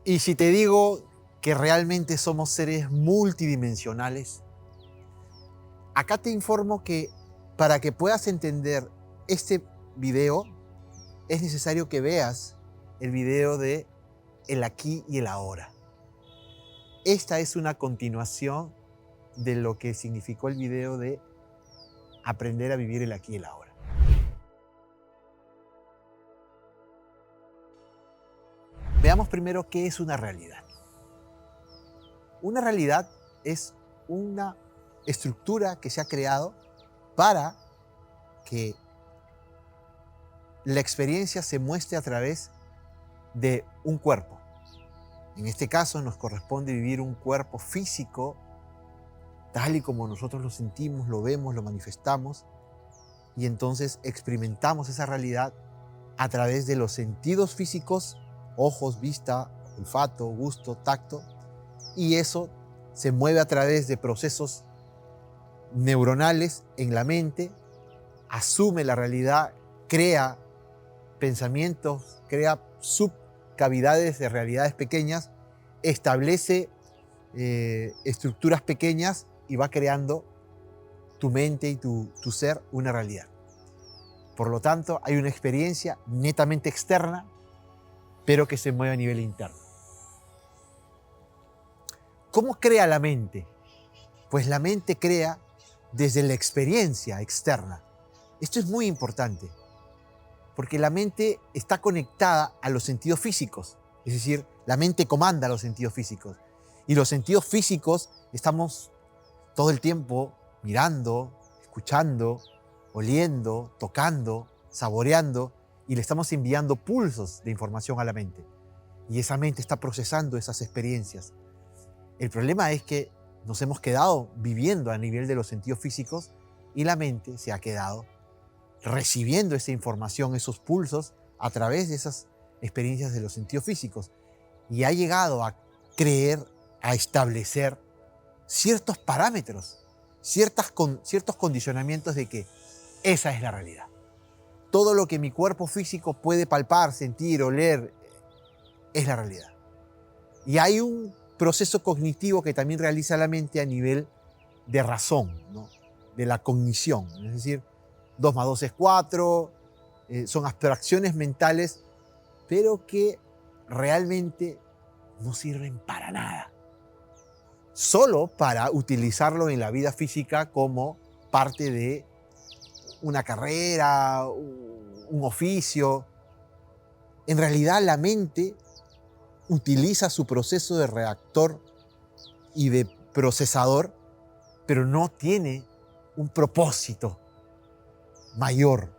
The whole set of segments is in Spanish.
Y si te digo que realmente somos seres multidimensionales, acá te informo que para que puedas entender este video, es necesario que veas el video de el aquí y el ahora. Esta es una continuación de lo que significó el video de aprender a vivir el aquí y el ahora. Veamos primero qué es una realidad. Una realidad es una estructura que se ha creado para que la experiencia se muestre a través de un cuerpo. En este caso nos corresponde vivir un cuerpo físico tal y como nosotros lo sentimos, lo vemos, lo manifestamos, y entonces experimentamos esa realidad a través de los sentidos físicos, ojos, vista, olfato, gusto, tacto, y eso se mueve a través de procesos neuronales en la mente, asume la realidad, crea pensamientos, crea subcavidades de realidades pequeñas, establece estructuras pequeñas y va creando tu mente y tu ser una realidad. Por lo tanto, hay una experiencia netamente externa, pero que se mueve a nivel interno. ¿Cómo crea la mente? Pues la mente crea desde la experiencia externa. Esto es muy importante, porque la mente está conectada a los sentidos físicos, es decir, la mente comanda los sentidos físicos. Y los sentidos físicos estamos todo el tiempo mirando, escuchando, oliendo, tocando, saboreando, y le estamos enviando pulsos de información a la mente. Y esa mente está procesando esas experiencias. El problema es que nos hemos quedado viviendo a nivel de los sentidos físicos y la mente se ha quedado recibiendo esa información, esos pulsos, a través de esas experiencias de los sentidos físicos. Y ha llegado a creer, a establecer ciertos parámetros, ciertos condicionamientos de que esa es la realidad. Todo lo que mi cuerpo físico puede palpar, sentir, oler, es la realidad. Y hay un proceso cognitivo que también realiza la mente a nivel de razón, ¿no? De la cognición. Es decir, 2 más 2 es 4, son abstracciones mentales, pero que realmente no sirven para nada. Solo para utilizarlo en la vida física como parte de una carrera, un oficio. En realidad la mente utiliza su proceso de reactor y de procesador, pero no tiene un propósito mayor.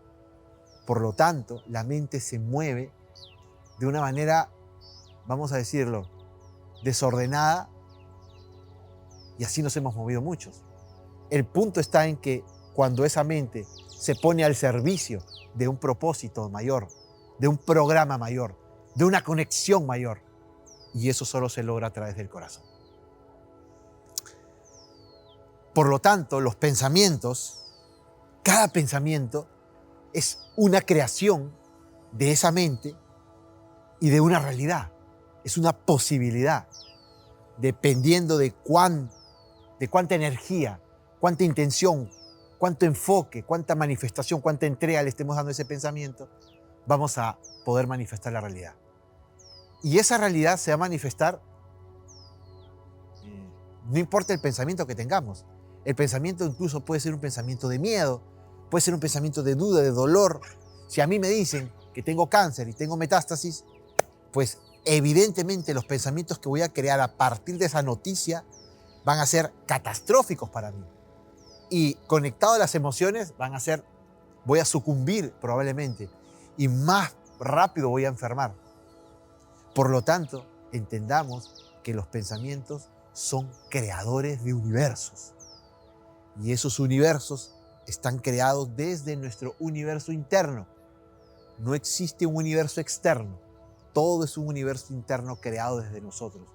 Por lo tanto, la mente se mueve de una manera, vamos a decirlo, desordenada, y así nos hemos movido muchos. El punto está en que cuando esa mente se pone al servicio de un propósito mayor, de un programa mayor, de una conexión mayor, y eso solo se logra a través del corazón. Por lo tanto, los pensamientos, cada pensamiento es una creación de esa mente y de una realidad. Es una posibilidad, dependiendo de cuánta energía, cuánta intención, cuánto enfoque, cuánta manifestación, cuánta entrega le estemos dando a ese pensamiento, vamos a poder manifestar la realidad. Y esa realidad se va a manifestar, no importa el pensamiento que tengamos. El pensamiento incluso puede ser un pensamiento de miedo, puede ser un pensamiento de duda, de dolor. Si a mí me dicen que tengo cáncer y tengo metástasis, pues evidentemente los pensamientos que voy a crear a partir de esa noticia van a ser catastróficos para mí. Y conectado a las emociones voy a sucumbir probablemente y más rápido voy a enfermar. Por lo tanto, entendamos que los pensamientos son creadores de universos. Y esos universos están creados desde nuestro universo interno. No existe un universo externo. Todo es un universo interno creado desde nosotros.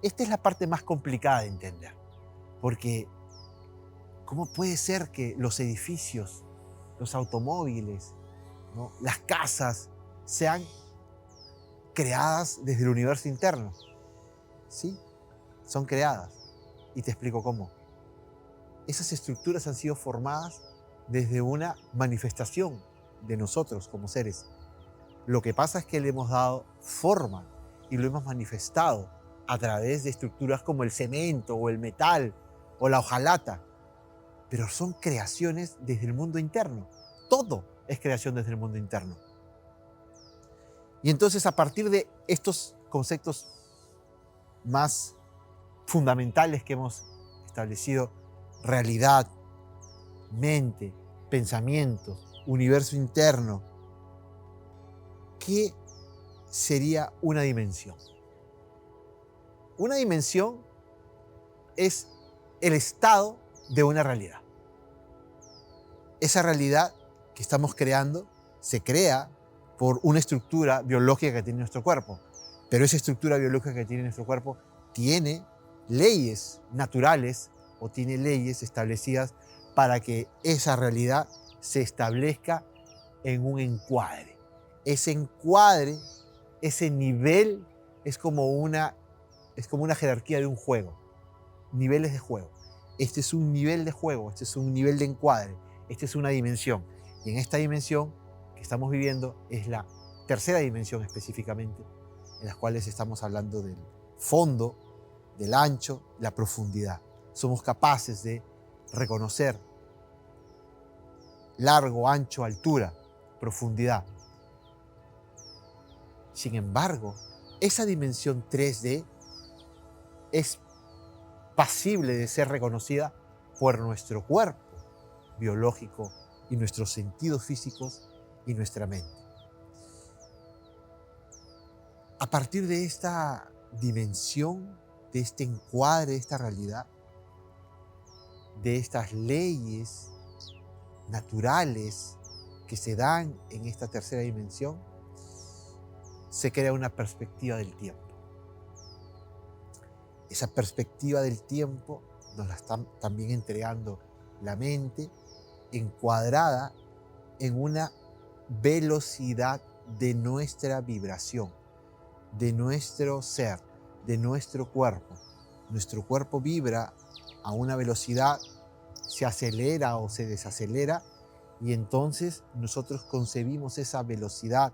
Esta es la parte más complicada de entender. Porque, ¿cómo puede ser que los edificios, los automóviles, ¿no?, las casas sean creadas desde el universo interno? Sí, son creadas. Y te explico cómo. Esas estructuras han sido formadas desde una manifestación de nosotros como seres. Lo que pasa es que le hemos dado forma y lo hemos manifestado a través de estructuras como el cemento o el metal o la hojalata, pero son creaciones desde el mundo interno. Todo es creación desde el mundo interno. Y entonces, a partir de estos conceptos más fundamentales que hemos establecido, realidad, mente, pensamientos, universo interno, ¿qué sería una dimensión? Una dimensión es el estado de una realidad. Esa realidad que estamos creando se crea por una estructura biológica que tiene nuestro cuerpo, pero esa estructura biológica que tiene nuestro cuerpo tiene leyes naturales o tiene leyes establecidas para que esa realidad se establezca en un encuadre. Ese encuadre, ese nivel es como una jerarquía de un juego, niveles de juego. Este es un nivel de juego, este es un nivel de encuadre, esta es una dimensión. Y en esta dimensión que estamos viviendo es la tercera dimensión específicamente, en las cuales estamos hablando del fondo, del ancho, la profundidad. Somos capaces de reconocer largo, ancho, altura, profundidad. Sin embargo, esa dimensión 3D es pasible de ser reconocida por nuestro cuerpo biológico y nuestros sentidos físicos y nuestra mente. A partir de esta dimensión, de este encuadre, de esta realidad, de estas leyes naturales que se dan en esta tercera dimensión, se crea una perspectiva del tiempo. Esa perspectiva del tiempo nos la está también entregando la mente, encuadrada en una velocidad de nuestra vibración, de nuestro ser, de nuestro cuerpo. Nuestro cuerpo vibra a una velocidad, se acelera o se desacelera, y entonces nosotros concebimos esa velocidad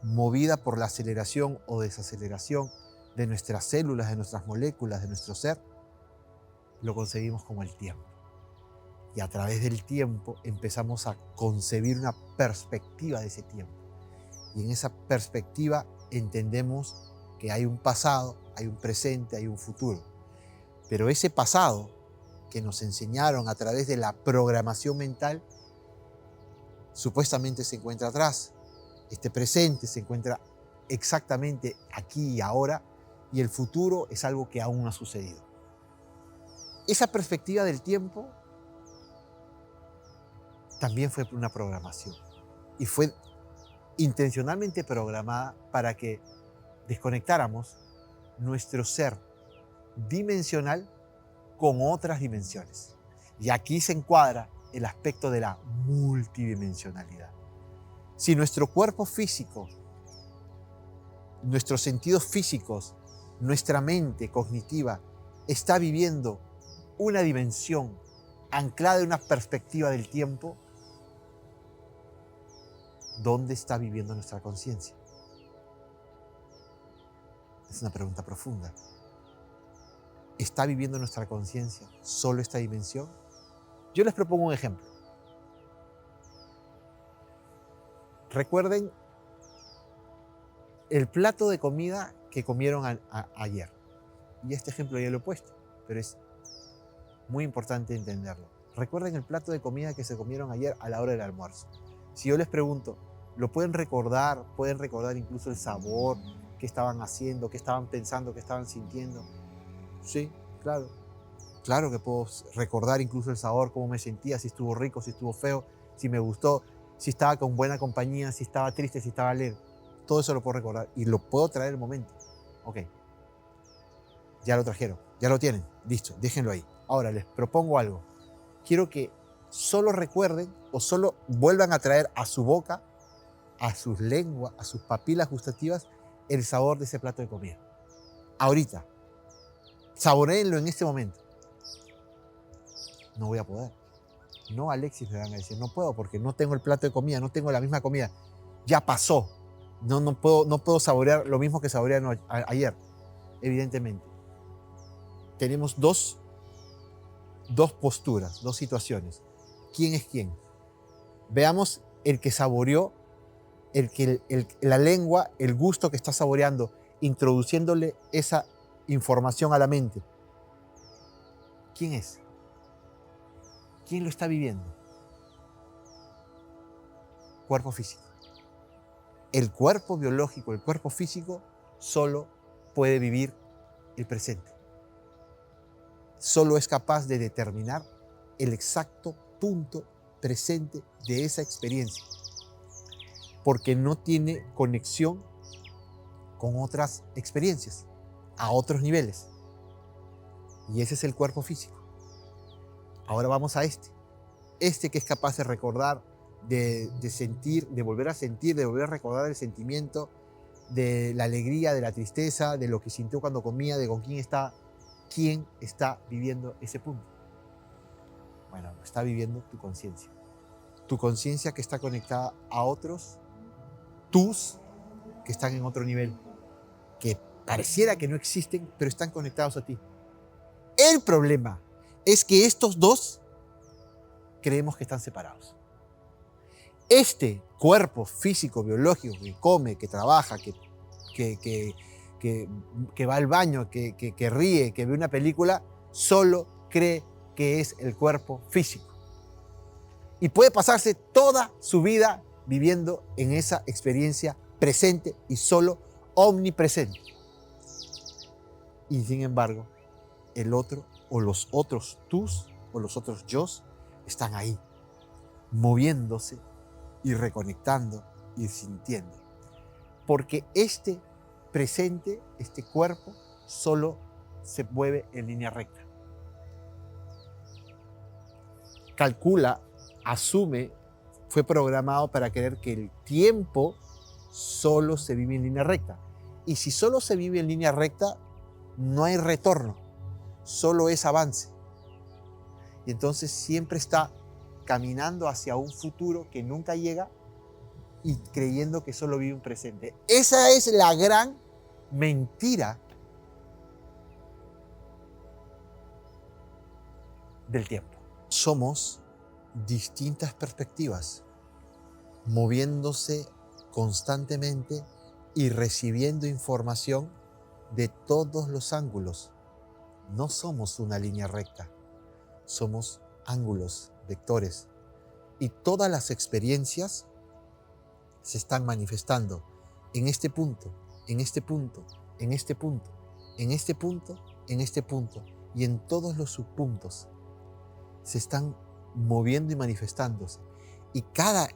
movida por la aceleración o desaceleración de nuestras células, de nuestras moléculas, de nuestro ser, lo concebimos como el tiempo. Y a través del tiempo empezamos a concebir una perspectiva de ese tiempo. Y en esa perspectiva entendemos que hay un pasado, hay un presente, hay un futuro. Pero ese pasado que nos enseñaron a través de la programación mental, supuestamente se encuentra atrás. Este presente se encuentra exactamente aquí y ahora, y el futuro es algo que aún no ha sucedido. Esa perspectiva del tiempo también fue una programación, y fue intencionalmente programada para que desconectáramos nuestro ser dimensional con otras dimensiones. Y aquí se encuadra el aspecto de la multidimensionalidad. Si nuestro cuerpo físico, nuestros sentidos físicos, nuestra mente cognitiva está viviendo una dimensión anclada en una perspectiva del tiempo, ¿dónde está viviendo nuestra conciencia? Es una pregunta profunda. ¿Está viviendo nuestra conciencia solo esta dimensión? Yo les propongo un ejemplo. Recuerden el plato de comida que comieron ayer. Y este ejemplo ya lo he puesto, pero es muy importante entenderlo. Recuerden el plato de comida que se comieron ayer a la hora del almuerzo. Si yo les pregunto, ¿lo pueden recordar? ¿Pueden recordar incluso el sabor? ¿Qué estaban haciendo? ¿Qué estaban pensando? ¿Qué estaban sintiendo? Sí, claro. Claro que puedo recordar incluso el sabor, cómo me sentía, si estuvo rico, si estuvo feo, si me gustó, si estaba con buena compañía, si estaba triste, si estaba alegre. Todo eso lo puedo recordar y lo puedo traer el momento. Ok, ya lo trajeron, ya lo tienen, listo, déjenlo ahí. Ahora les propongo algo. Quiero que solo recuerden o solo vuelvan a traer a su boca, a sus lenguas, a sus papilas gustativas, el sabor de ese plato de comida. Ahorita. Saboréenlo en este momento. No voy a poder. No, Alexis, me van a decir, no puedo porque no tengo el plato de comida, no tengo la misma comida. Ya pasó. No puedo saborear lo mismo que saboreé ayer, evidentemente. Tenemos dos posturas, dos situaciones. ¿Quién es quién? Veamos el que saboreó, la lengua, el gusto que está saboreando, introduciéndole esa información a la mente. ¿Quién es? ¿Quién lo está viviendo? Cuerpo físico. El cuerpo biológico, el cuerpo físico, solo puede vivir el presente. Solo es capaz de determinar el exacto punto presente de esa experiencia, porque no tiene conexión con otras experiencias, a otros niveles. Y ese es el cuerpo físico. Ahora vamos a este que es capaz de recordar, de sentir, de volver a sentir, de volver a recordar el sentimiento, de la alegría, de la tristeza, de lo que sintió cuando comía, de con quién está viviendo ese punto. Bueno, está viviendo tu conciencia. Tu conciencia que está conectada a otros, tus que están en otro nivel, que pareciera que no existen, pero están conectados a ti. El problema es que estos dos creemos que están separados. Este cuerpo físico, biológico, que come, que trabaja, que va al baño, que ríe, que ve una película, solo cree que es el cuerpo físico. Y puede pasarse toda su vida viviendo en esa experiencia presente y solo omnipresente. Y sin embargo, el otro o los otros tus o los otros yos están ahí, moviéndose y reconectando y sintiendo. Porque este presente, este cuerpo, solo se mueve en línea recta. Calcula, asume, fue programado para creer que el tiempo solo se vive en línea recta. Y si solo se vive en línea recta, no hay retorno, solo es avance. Y entonces siempre está caminando hacia un futuro que nunca llega y creyendo que solo vive un presente. Esa es la gran mentira del tiempo. Somos distintas perspectivas, moviéndose constantemente y recibiendo información de todos los ángulos. No somos una línea recta, somos ángulos, vectores. Y todas las experiencias se están manifestando en este punto, en este punto, en este punto, en este punto, en este punto y en todos los subpuntos. Se están moviendo y manifestándose. Y cada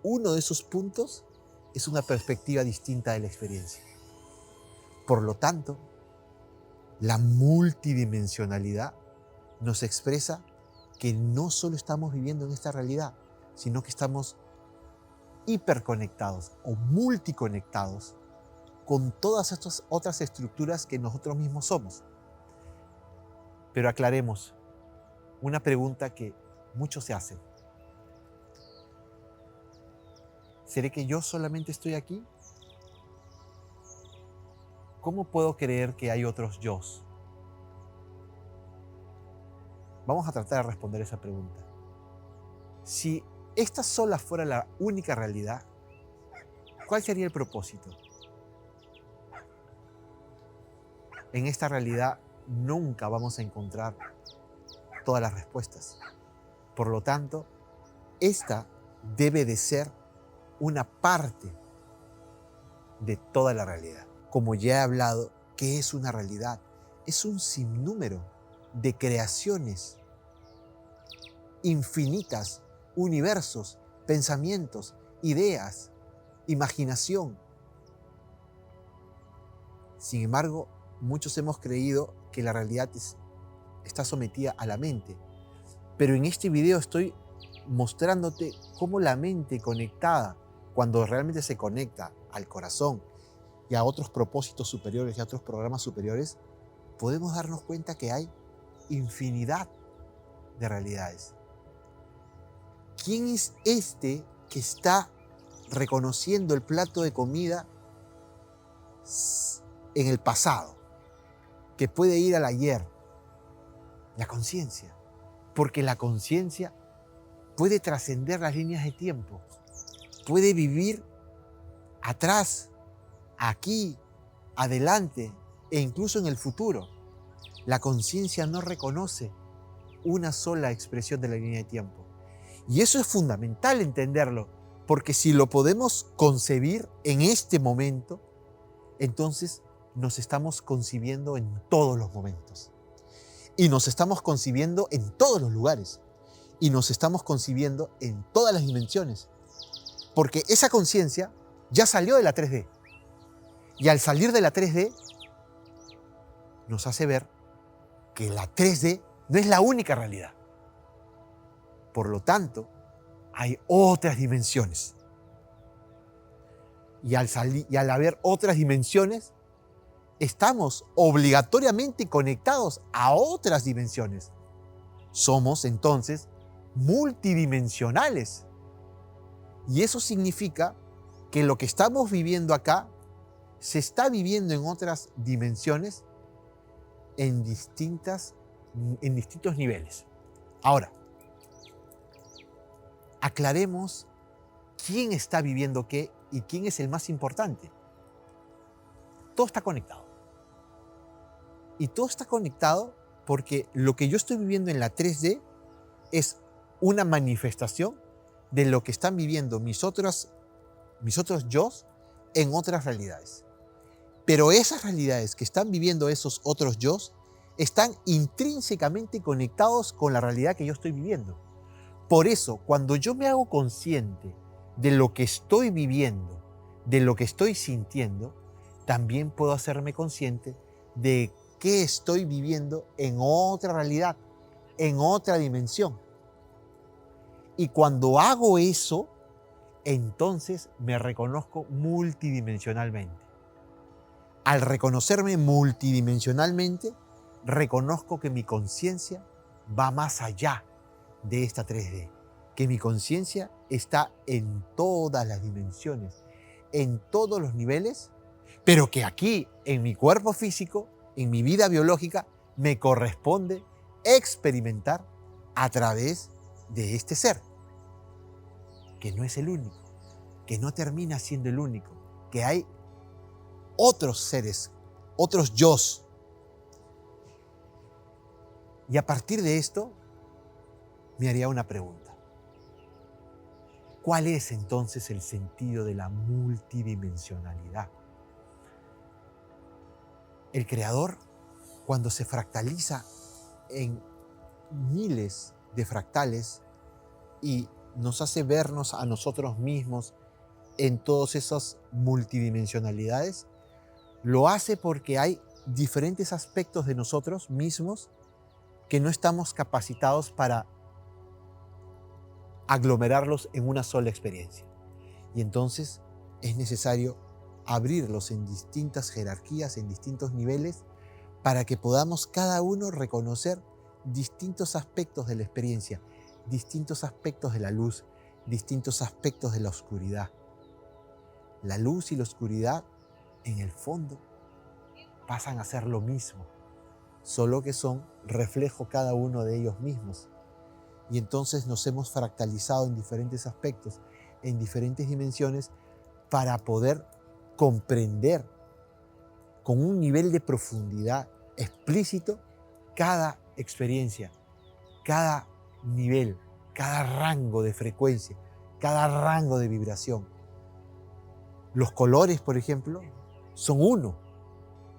uno de esos puntos es una perspectiva distinta de la experiencia. Por lo tanto, la multidimensionalidad nos expresa que no solo estamos viviendo en esta realidad, sino que estamos hiperconectados o multiconectados con todas estas otras estructuras que nosotros mismos somos. Pero aclaremos una pregunta que muchos se hacen. ¿Seré que yo solamente estoy aquí? ¿Cómo puedo creer que hay otros yos? Vamos a tratar de responder esa pregunta. Si esta sola fuera la única realidad, ¿cuál sería el propósito? En esta realidad nunca vamos a encontrar todas las respuestas. Por lo tanto, esta debe de ser una parte de toda la realidad. Como ya he hablado, ¿qué es una realidad? Es un sinnúmero de creaciones infinitas, universos, pensamientos, ideas, imaginación. Sin embargo, muchos hemos creído que la realidad está sometida a la mente. Pero en este video estoy mostrándote cómo la mente conectada, cuando realmente se conecta al corazón y a otros propósitos superiores y a otros programas superiores, podemos darnos cuenta que hay infinidad de realidades. ¿Quién es este que está reconociendo el plato de comida en el pasado, que puede ir al ayer? La conciencia. Porque la conciencia puede trascender las líneas de tiempo, puede vivir atrás, aquí, adelante e incluso en el futuro. La conciencia no reconoce una sola expresión de la línea de tiempo. Y eso es fundamental entenderlo, porque si lo podemos concebir en este momento, entonces nos estamos concibiendo en todos los momentos. Y nos estamos concibiendo en todos los lugares. Y nos estamos concibiendo en todas las dimensiones. Porque esa conciencia ya salió de la 3D. Y al salir de la 3D, nos hace ver que la 3D no es la única realidad. Por lo tanto, hay otras dimensiones. Y al haber otras dimensiones, estamos obligatoriamente conectados a otras dimensiones. Somos entonces multidimensionales. Y eso significa que lo que estamos viviendo acá se está viviendo en otras dimensiones en distintos niveles. Ahora, aclaremos quién está viviendo qué y quién es el más importante. Todo está conectado. Y todo está conectado porque lo que yo estoy viviendo en la 3D es una manifestación de lo que están viviendo mis otros yos en otras realidades. Pero esas realidades que están viviendo esos otros yos están intrínsecamente conectados con la realidad que yo estoy viviendo. Por eso, cuando yo me hago consciente de lo que estoy viviendo, de lo que estoy sintiendo, también puedo hacerme consciente de qué estoy viviendo en otra realidad, en otra dimensión. Y cuando hago eso, entonces me reconozco multidimensionalmente. Al reconocerme multidimensionalmente, reconozco que mi conciencia va más allá de esta 3D, que mi conciencia está en todas las dimensiones, en todos los niveles, pero que aquí, en mi cuerpo físico, en mi vida biológica, me corresponde experimentar a través de este ser, que no es el único, que no termina siendo el único, que hay otros seres, otros yos. Y a partir de esto, me haría una pregunta. ¿Cuál es entonces el sentido de la multidimensionalidad? El Creador, cuando se fractaliza en miles de fractales y nos hace vernos a nosotros mismos en todas esas multidimensionalidades, lo hace porque hay diferentes aspectos de nosotros mismos que no estamos capacitados para aglomerarlos en una sola experiencia. Y entonces es necesario abrirlos en distintas jerarquías, en distintos niveles, para que podamos cada uno reconocer distintos aspectos de la experiencia, distintos aspectos de la luz, distintos aspectos de la oscuridad. La luz y la oscuridad, en el fondo, pasan a ser lo mismo, solo que son reflejo cada uno de ellos mismos. Y entonces nos hemos fractalizado en diferentes aspectos, en diferentes dimensiones, para poder comprender con un nivel de profundidad explícito cada experiencia, cada nivel, cada rango de frecuencia, cada rango de vibración. Los colores, por ejemplo, son uno,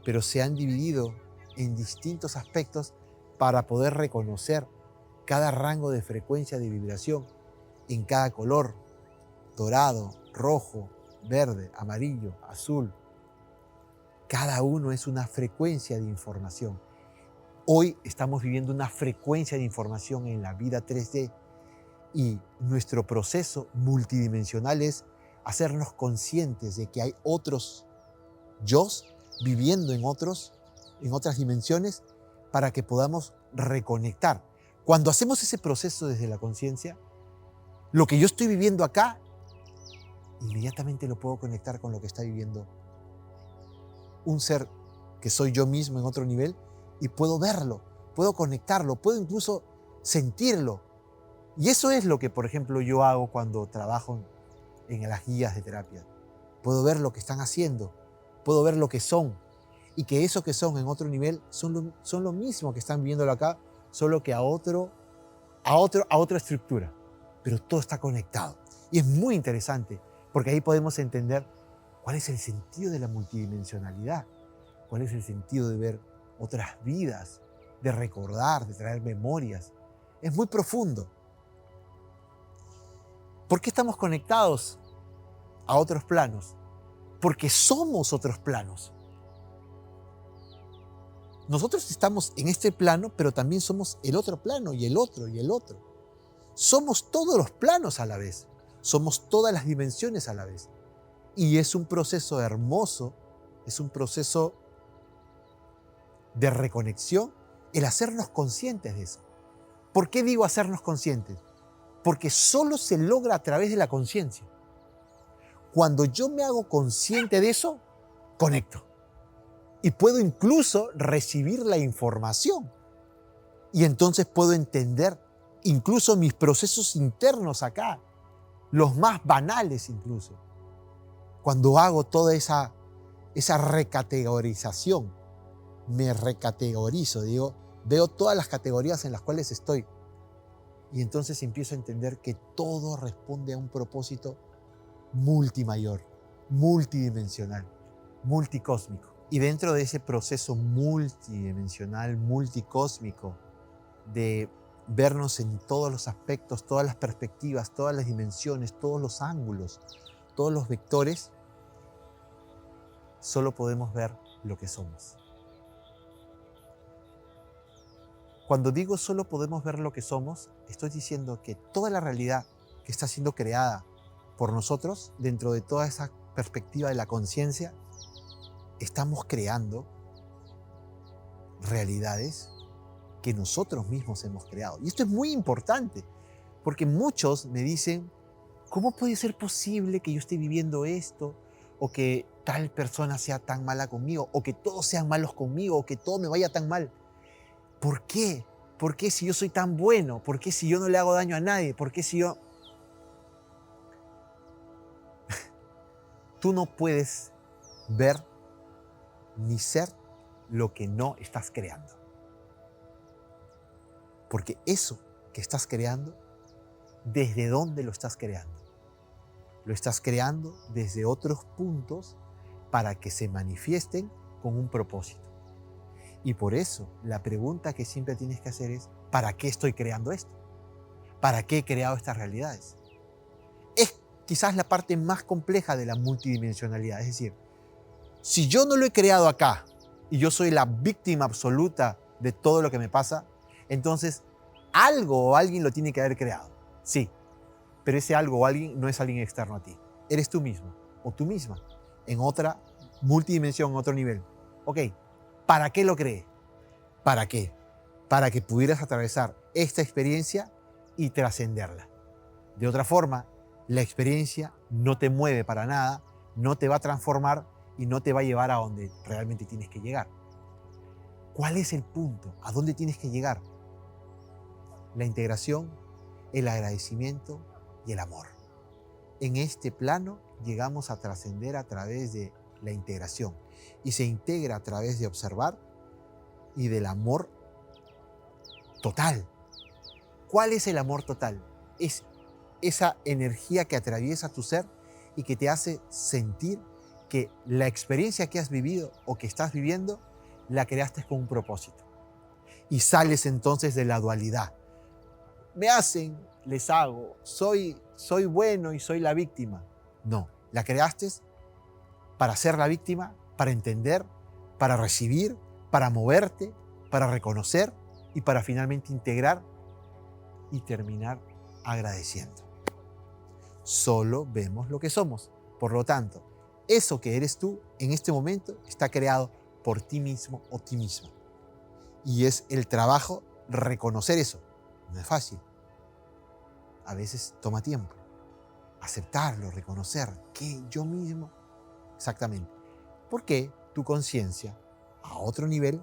pero se han dividido en distintos aspectos para poder reconocer cada rango de frecuencia de vibración en cada color: dorado, rojo, verde, amarillo, azul. Cada uno es una frecuencia de información. Hoy estamos viviendo una frecuencia de información en la vida 3D y nuestro proceso multidimensional es hacernos conscientes de que hay otros yos viviendo en otros en otras dimensiones, para que podamos reconectar. Cuando hacemos ese proceso desde la conciencia, lo que yo estoy viviendo acá, inmediatamente lo puedo conectar con lo que está viviendo un ser que soy yo mismo en otro nivel, y puedo verlo, puedo conectarlo, puedo incluso sentirlo. Y eso es lo que, por ejemplo, yo hago cuando trabajo en las guías de terapia. Puedo ver lo que están haciendo, puedo ver lo que son, y que eso que son en otro nivel son lo mismo que están viéndolo acá, solo que a otra estructura. Pero todo está conectado. Y es muy interesante, porque ahí podemos entender cuál es el sentido de la multidimensionalidad, cuál es el sentido de ver otras vidas, de recordar, de traer memorias. Es muy profundo. ¿Por qué estamos conectados a otros planos? Porque somos otros planos. Nosotros estamos en este plano, pero también somos el otro plano, y el otro, y el otro. Somos todos los planos a la vez. Somos todas las dimensiones a la vez. Y es un proceso hermoso, es un proceso de reconexión, el hacernos conscientes de eso. ¿Por qué digo hacernos conscientes? Porque solo se logra a través de la conciencia. Cuando yo me hago consciente de eso, conecto. Y puedo incluso recibir la información. Y entonces puedo entender incluso mis procesos internos acá, los más banales incluso. Cuando hago toda esa recategorización, me recategorizo, veo todas las categorías en las cuales estoy. Y entonces empiezo a entender que todo responde a un propósito multimayor, multidimensional, multicósmico. Y dentro de ese proceso multidimensional, multicósmico, de vernos en todos los aspectos, todas las perspectivas, todas las dimensiones, todos los ángulos, todos los vectores, solo podemos ver lo que somos. Cuando digo solo podemos ver lo que somos, estoy diciendo que toda la realidad que está siendo creada por nosotros, dentro de toda esa perspectiva de la conciencia, estamos creando realidades que nosotros mismos hemos creado. Y esto es muy importante, porque muchos me dicen, ¿cómo puede ser posible que yo esté viviendo esto? O que tal persona sea tan mala conmigo, o que todos sean malos conmigo, o que todo me vaya tan mal. ¿Por qué? ¿Por qué si yo soy tan bueno? ¿Por qué si yo no le hago daño a nadie? ¿Por qué si yo...? Tú no puedes ver ni ser lo que no estás creando. Porque eso que estás creando, ¿desde dónde lo estás creando? Lo estás creando desde otros puntos para que se manifiesten con un propósito. Y por eso la pregunta que siempre tienes que hacer es, ¿para qué estoy creando esto? ¿Para qué he creado estas realidades? Es quizás la parte más compleja de la multidimensionalidad. Es decir, si yo no lo he creado acá y yo soy la víctima absoluta de todo lo que me pasa, entonces algo o alguien lo tiene que haber creado. Sí, pero ese algo o alguien no es alguien externo a ti. Eres tú mismo o tú misma en otra multidimensión, en otro nivel. Ok, ¿para qué lo creé? ¿Para qué? Para que pudieras atravesar esta experiencia y trascenderla. De otra forma, la experiencia no te mueve para nada, no te va a transformar y no te va a llevar a donde realmente tienes que llegar. ¿Cuál es el punto? ¿A dónde tienes que llegar? La integración, el agradecimiento y el amor. En este plano llegamos a trascender a través de la integración y se integra a través de observar y del amor total. ¿Cuál es el amor total? Es esa energía que atraviesa tu ser y que te hace sentir que la experiencia que has vivido o que estás viviendo la creaste con un propósito. Y sales entonces de la dualidad. Me hacen, les hago, soy bueno y soy la víctima. No, la creaste para ser la víctima, para entender, para recibir, para moverte, para reconocer y para finalmente integrar y terminar agradeciendo. Solo vemos lo que somos. Por lo tanto, eso que eres tú en este momento está creado por ti mismo o ti misma. Y es el trabajo reconocer eso. No es fácil. A veces toma tiempo. Aceptarlo, reconocer que yo mismo, exactamente. Porque tu conciencia, a otro nivel,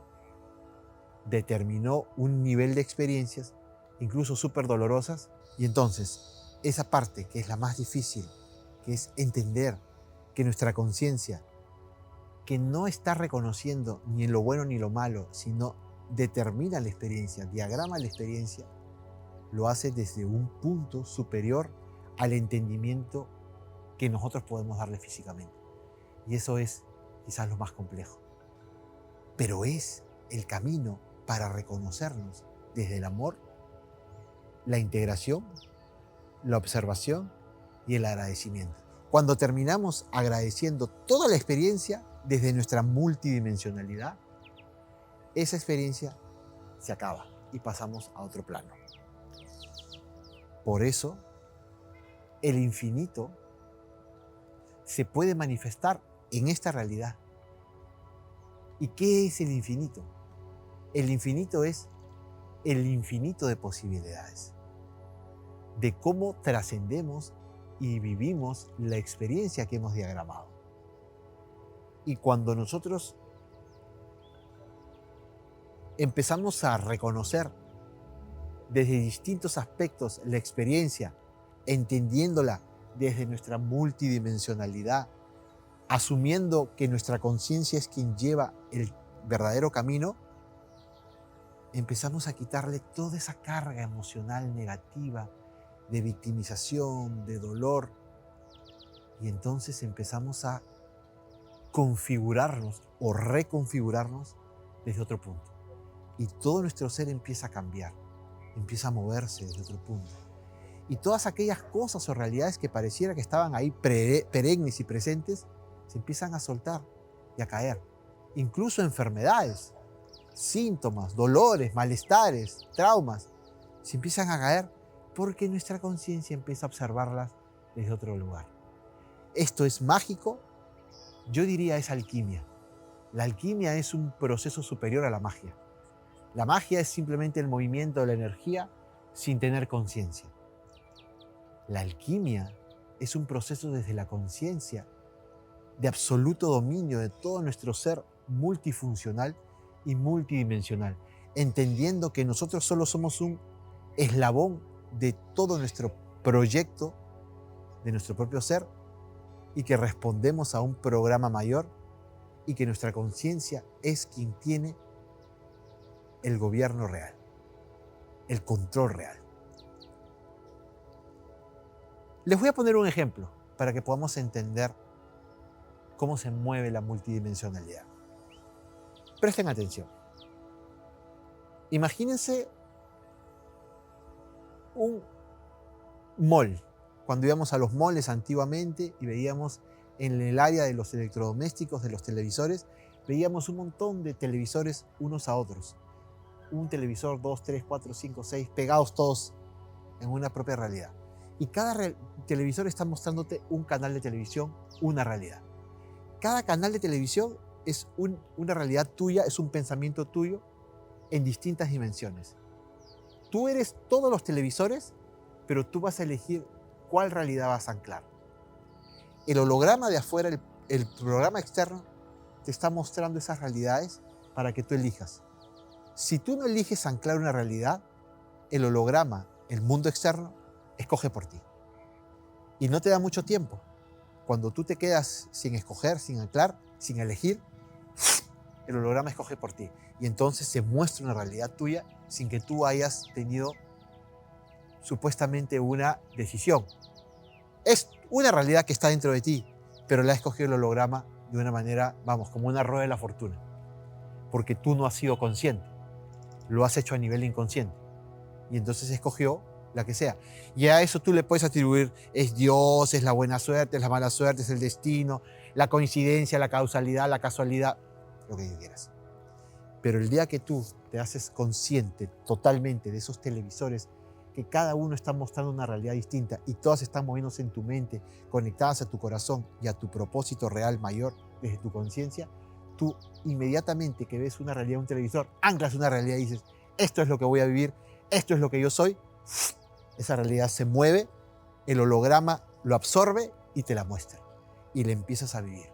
determinó un nivel de experiencias, incluso súper dolorosas, y entonces esa parte que es la más difícil, que es entender que nuestra conciencia, que no está reconociendo ni lo bueno ni lo malo, sino determina la experiencia, diagrama la experiencia, lo hace desde un punto superior al entendimiento que nosotros podemos darle físicamente. Y eso es quizás lo más complejo. Pero es el camino para reconocernos desde el amor, la integración, la observación y el agradecimiento. Cuando terminamos agradeciendo toda la experiencia desde nuestra multidimensionalidad, esa experiencia se acaba y pasamos a otro plano. Por eso, el infinito se puede manifestar en esta realidad. ¿Y qué es el infinito? El infinito es el infinito de posibilidades, de cómo trascendemos y vivimos la experiencia que hemos diagramado. Y cuando nosotros empezamos a reconocer desde distintos aspectos la experiencia, entendiéndola desde nuestra multidimensionalidad, asumiendo que nuestra conciencia es quien lleva el verdadero camino, empezamos a quitarle toda esa carga emocional negativa de victimización, de dolor, y entonces empezamos a configurarnos o reconfigurarnos desde otro punto. Y todo nuestro ser empieza a cambiar, empieza a moverse desde otro punto. Y todas aquellas cosas o realidades que pareciera que estaban ahí perennes y presentes, se empiezan a soltar y a caer. Incluso enfermedades, síntomas, dolores, malestares, traumas, se empiezan a caer porque nuestra conciencia empieza a observarlas desde otro lugar. Esto es mágico, yo diría es alquimia. La alquimia es un proceso superior a la magia. La magia es simplemente el movimiento de la energía sin tener conciencia. La alquimia es un proceso desde la conciencia de absoluto dominio de todo nuestro ser multifuncional y multidimensional, entendiendo que nosotros solo somos un eslabón de todo nuestro proyecto, de nuestro propio ser, y que respondemos a un programa mayor y que nuestra conciencia es quien tiene el gobierno real, el control real. Les voy a poner un ejemplo para que podamos entender cómo se mueve la multidimensionalidad. Presten atención. Imagínense un mall. Cuando íbamos a los malls antiguamente y veíamos en el área de los electrodomésticos, de los televisores, veíamos un montón de televisores unos a otros. Un televisor, 2, 3, 4, 5, 6, pegados todos en una propia realidad. Y cada televisor está mostrándote un canal de televisión, una realidad. Cada canal de televisión es una realidad tuya, es un pensamiento tuyo en distintas dimensiones. Tú eres todos los televisores, pero tú vas a elegir cuál realidad vas a anclar. El holograma de afuera, el programa externo, te está mostrando esas realidades para que tú elijas. Si tú no eliges anclar una realidad, el holograma, el mundo externo, escoge por ti. Y no te da mucho tiempo. Cuando tú te quedas sin escoger, sin anclar, sin elegir, el holograma escoge por ti. Y entonces se muestra una realidad tuya sin que tú hayas tenido supuestamente una decisión. Es una realidad que está dentro de ti, pero la ha escogido el holograma de una manera, vamos, como una rueda de la fortuna. Porque tú no has sido consciente. Lo has hecho a nivel inconsciente. Y entonces escogió la que sea. Y a eso tú le puedes atribuir, es Dios, es la buena suerte, es la mala suerte, es el destino, la coincidencia, la causalidad, la casualidad, lo que quieras. Pero el día que tú te haces consciente totalmente de esos televisores, que cada uno está mostrando una realidad distinta y todas están moviéndose en tu mente, conectadas a tu corazón y a tu propósito real mayor desde tu conciencia, tú inmediatamente que ves una realidad en un televisor, anclas una realidad y dices, esto es lo que voy a vivir, esto es lo que yo soy, esa realidad se mueve, el holograma lo absorbe y te la muestra. Y le empiezas a vivir.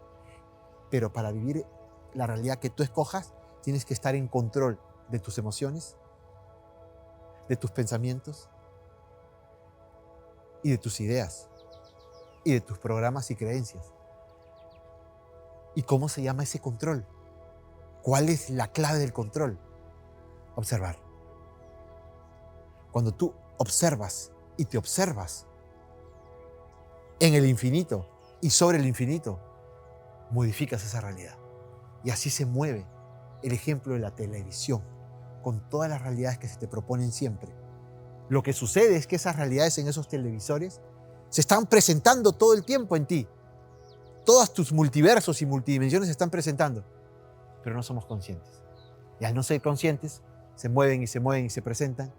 Pero para vivir la realidad que tú escojas, tienes que estar en control de tus emociones, de tus pensamientos y de tus ideas y de tus programas y creencias. ¿Y cómo se llama ese control? ¿Cuál es la clave del control? Observar. Cuando tú observas y te observas en el infinito y sobre el infinito, modificas esa realidad. Y así se mueve el ejemplo de la televisión, con todas las realidades que se te proponen siempre. Lo que sucede es que esas realidades en esos televisores se están presentando todo el tiempo en ti. Todos tus multiversos y multidimensiones se están presentando, pero no somos conscientes. Y al no ser conscientes, se mueven y se mueven y se presentan,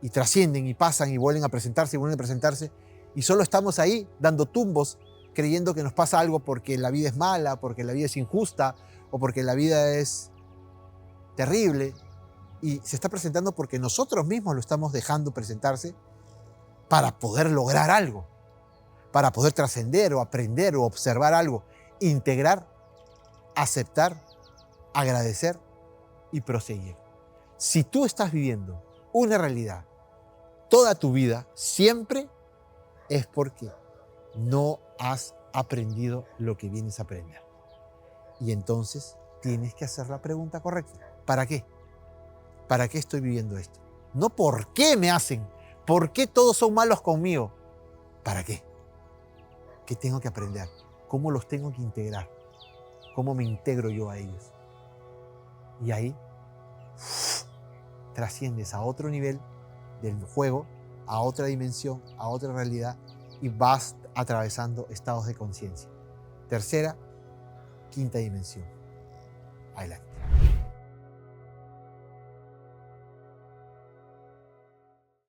y trascienden y pasan y vuelven a presentarse y vuelven a presentarse, y solo estamos ahí dando tumbos, creyendo que nos pasa algo porque la vida es mala, porque la vida es injusta, o porque la vida es terrible, y se está presentando porque nosotros mismos lo estamos dejando presentarse para poder lograr algo, para poder trascender o aprender o observar algo, integrar, aceptar, agradecer y proseguir. Si tú estás viviendo una realidad toda tu vida, siempre es porque no has aprendido lo que vienes a aprender. Y entonces tienes que hacer la pregunta correcta. ¿Para qué? ¿Para qué estoy viviendo esto? No por qué me hacen, por qué todos son malos conmigo. ¿Para qué? ¿Qué tengo que aprender? ¿Cómo los tengo que integrar? ¿Cómo me integro yo a ellos? Y ahí trasciendes a otro nivel del juego, a otra dimensión, a otra realidad, y vas atravesando estados de conciencia. Tercera, quinta dimensión. Adelante.